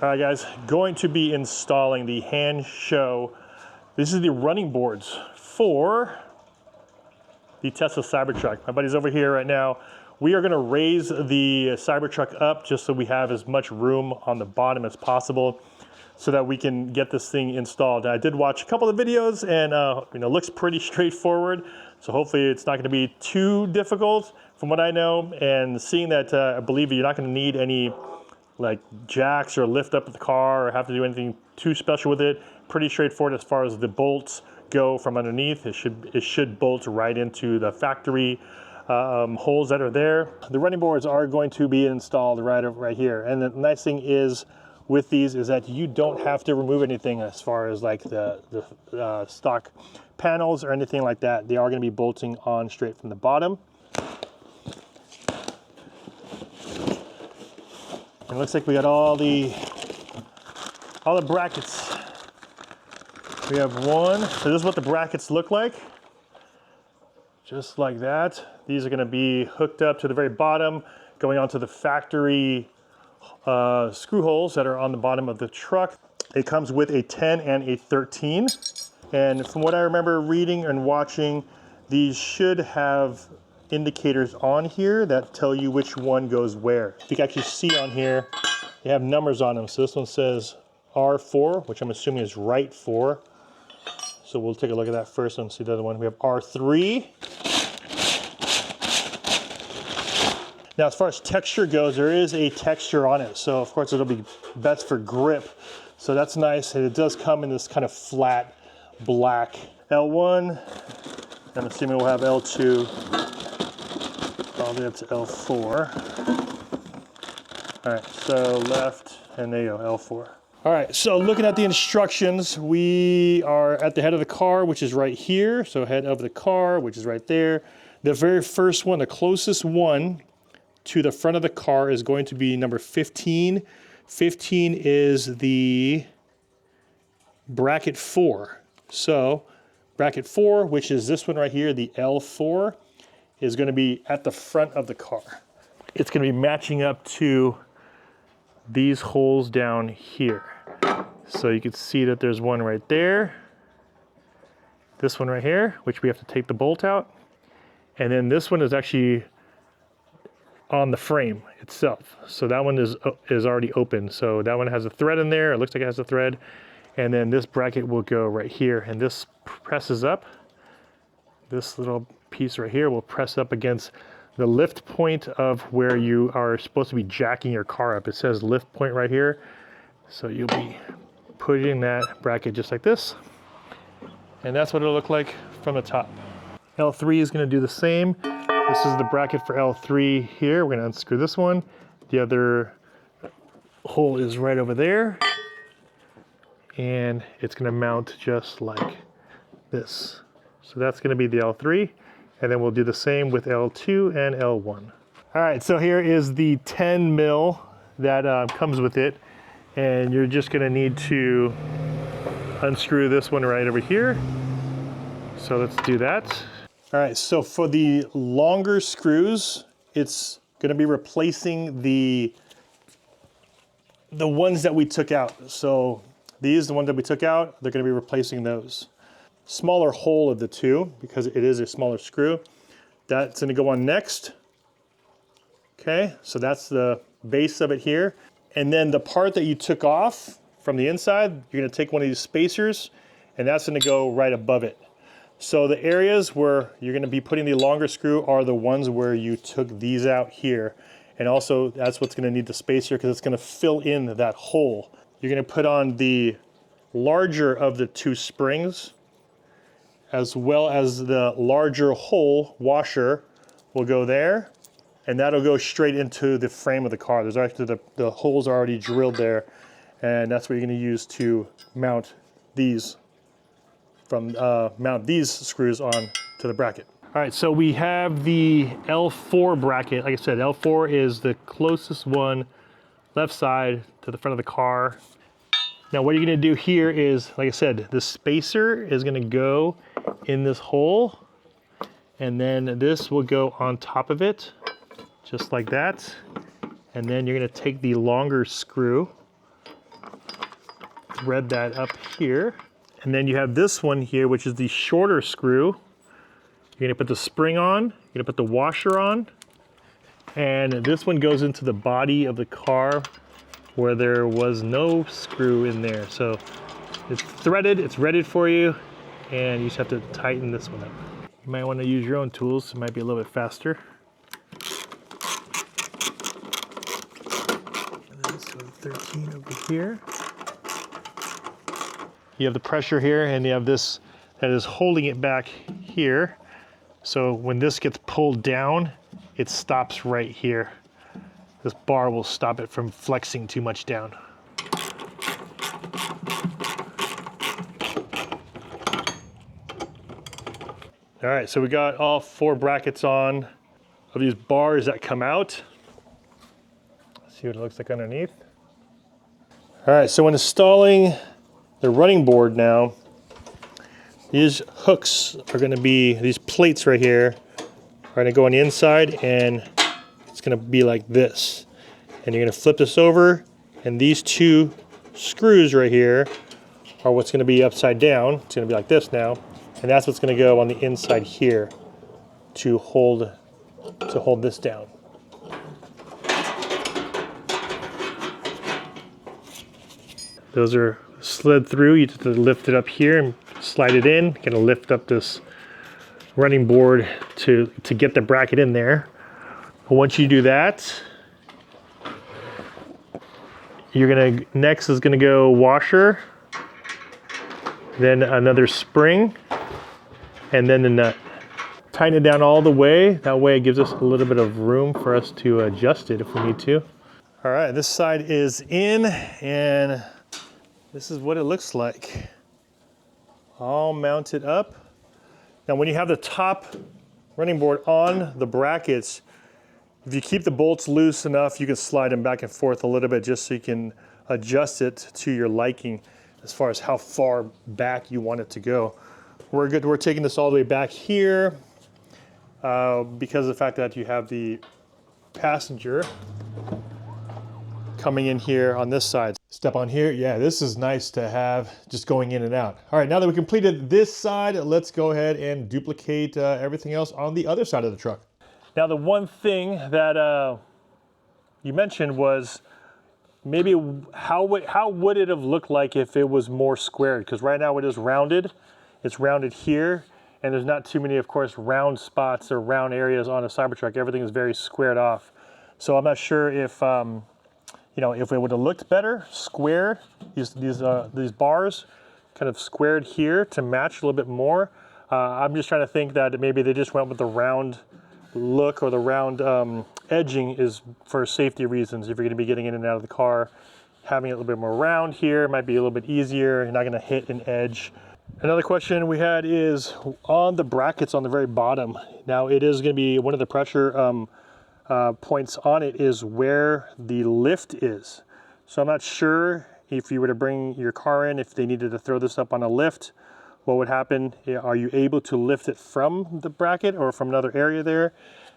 All right, guys, going to be installing the Hansshow. This is the running boards for the Tesla Cybertruck. My buddy's over here right now. We are gonna raise the Cybertruck up just so we have as much room on the bottom as possible so that we can get this thing installed. Now, I did watch a couple of videos and looks pretty straightforward. So hopefully it's not gonna be too difficult from what I know. And seeing that I believe you're not gonna need any like jacks or lift up the car or have to do anything too special with it. Pretty straightforward as far as the bolts go from underneath. It should bolt right into the factory holes that are there. The running boards are going to be installed right here. And the nice thing is with these is that you don't have to remove anything as far as like the stock panels or anything like that. They are going to be bolting on straight from the bottom. It looks like we got all the brackets. We have one. So this is what the brackets look like. Just like that. These are going to be hooked up to the very bottom, going onto the factory screw holes that are on the bottom of the truck. It comes with a 10 and a 13. And from what I remember reading and watching, these should have indicators on here that tell you which one goes where. You can actually see on here, they have numbers on them. So this one says R4, which I'm assuming is right 4. So we'll take a look at that first and see the other one. We have R3. Now, as far as texture goes, there is a texture on it. So of course it'll be best for grip. So that's nice. And it does come in this kind of flat black. L1, I'm assuming we'll have L2. All the way up to L4. All right, so left, and there you go, L4. All right, so looking at the instructions, we are at the head of the car, which is right here. So head of the car, which is right there. The very first one, the closest one to the front of the car is going to be number 15. 15 is the bracket 4. So bracket 4, which is this one right here, the L4, is going to be at the front of the car. It's going to be matching up to these holes down here. So you can see that there's one right there, this one right here, which we have to take the bolt out, and then this one is actually on the frame itself. So that one is already open. So that one has a thread in there. It looks like it has a thread, and then this bracket will go right here, and this presses up. This little piece right here will press up against the lift point of where you are supposed to be jacking your car up. It says lift point right here. So you'll be putting that bracket just like this. And that's what it'll look like from the top. L3 is going to do the same. This is the bracket for L3 here. We're going to unscrew this one. The other hole is right over there. And it's going to mount just like this. So that's going to be the L3, and then we'll do the same with L2 and L1. All right, so here is the 10 mil that comes with it, and you're just going to need to unscrew this one right over here. So let's do that. All right, so for the longer screws, it's going to be replacing the ones that we took out. So these, the ones that we took out, they're going to be replacing those. Smaller hole of the two, because it is a smaller screw. That's going to go on next. Okay, so that's the base of it here. And then the part that you took off from the inside, you're going to take one of these spacers, and that's going to go right above it. So the areas where you're going to be putting the longer screw are the ones where you took these out here. And also that's what's going to need the spacer, because it's going to fill in that hole. You're going to put on the larger of the two springs, as well as the larger hole washer will go there, and that'll go straight into the frame of the car. There's actually the holes are already drilled there, and that's what you're going to use to mount these screws on to the bracket. All right, so we have the L4 bracket. Like I said, L4 is the closest one left side to the front of the car. Now what you're going to do here is, like I said, the spacer is going to go in this hole, and then this will go on top of it, just like that. And then you're going to take the longer screw thread that up here. And then you have this one here, which is the shorter screw. You're gonna put the spring on, you're gonna put the washer on, and this one goes into the body of the car where there was no screw in there. So it's threaded, it's ready for you, and you just have to tighten this one up. You might want to use your own tools, it might be a little bit faster. And then so 13 over here. You have the pressure here, and you have this that is holding it back here. So when this gets pulled down, it stops right here. This bar will stop it from flexing too much down. All right, so we got all 4 brackets on of these bars that come out. Let's see what it looks like underneath. All right, so when installing the running board now, these hooks are gonna be, these plates right here are gonna go on the inside, and it's gonna be like this. And you're gonna flip this over, and these 2 screws right here are what's gonna be upside down. It's gonna be like this now, and that's what's gonna go on the inside here to hold this down. Those are slid through. You just have to lift it up here and slide it in. You're gonna lift up this running board to get the bracket in there. But once you do that, next is gonna go washer, then another spring, and then the nut. Tighten it down all the way. That way it gives us a little bit of room for us to adjust it if we need to. All right, this side is in, and this is what it looks like. All mounted up. Now when you have the top running board on the brackets, if you keep the bolts loose enough, you can slide them back and forth a little bit just so you can adjust it to your liking as far as how far back you want it to go. We're good. We're taking this all the way back here because of the fact that you have the passenger coming in here on this side. Step on here. Yeah, this is nice to have just going in and out. All right, now that we completed this side, let's go ahead and duplicate everything else on the other side of the truck. Now, the one thing that you mentioned was maybe how would it have looked like if it was more squared? Because right now it is rounded. It's rounded here, and there's not too many, of course, round spots or round areas on a Cybertruck. Everything is very squared off. So I'm not sure if you know, if it would have looked better square, these bars kind of squared here to match a little bit more. I'm just trying to think that maybe they just went with the round look, or the round edging is for safety reasons. If you're going to be getting in and out of the car, having it a little bit more round here might be a little bit easier. You're not going to hit an edge. Another question we had is on the brackets on the very bottom. Now it is going to be one of the pressure points on it is where the lift is. So I'm not sure if you were to bring your car in, if they needed to throw this up on a lift, what would happen? Are you able to lift it from the bracket or from another area there?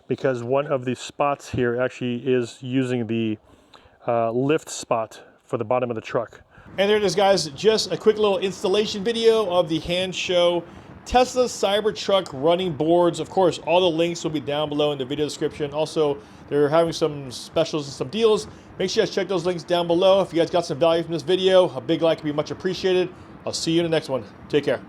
Because one of the spots here actually is using the lift spot for the bottom of the truck. And there it is, guys. Just a quick little installation video of the Hansshow Tesla Cybertruck running boards. Of course, all the links will be down below in the video description. Also, they're having some specials and some deals. Make sure you guys check those links down below. If you guys got some value from this video, a big like would be much appreciated. I'll see you in the next one. Take care.